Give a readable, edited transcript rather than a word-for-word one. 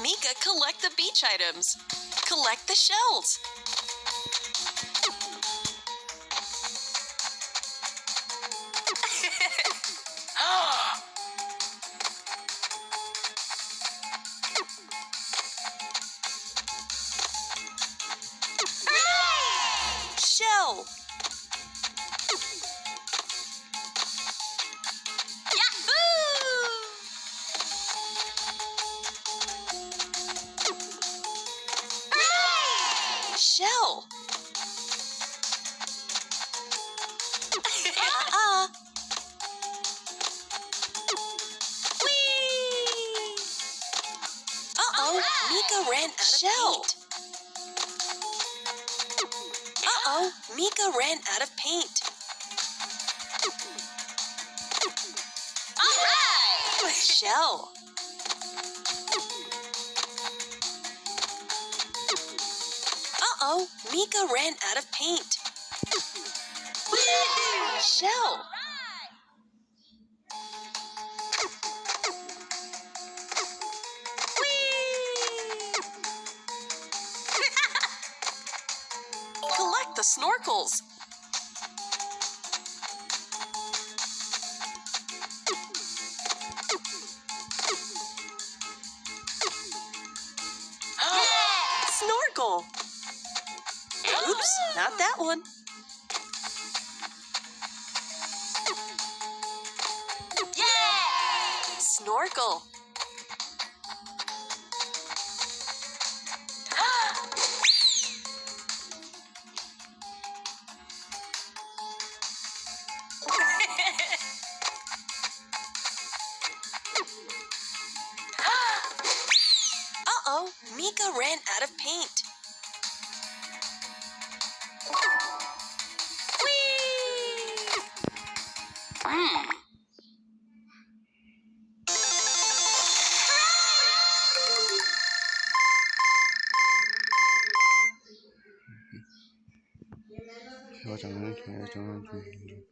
Meekah collect the beach items. Collect the shells. Shell. Shell. Whee! Uh-oh, Meekah ran out of paint. Uh-oh, Meekah ran out of paint. All right! Shell. Uh-oh, Meekah ran out of paint. Shell. Collect the snorkels. Snorkel. Oops, not that one. Yay! Snorkel. Uh-oh, Meekah ran out of paint.调整。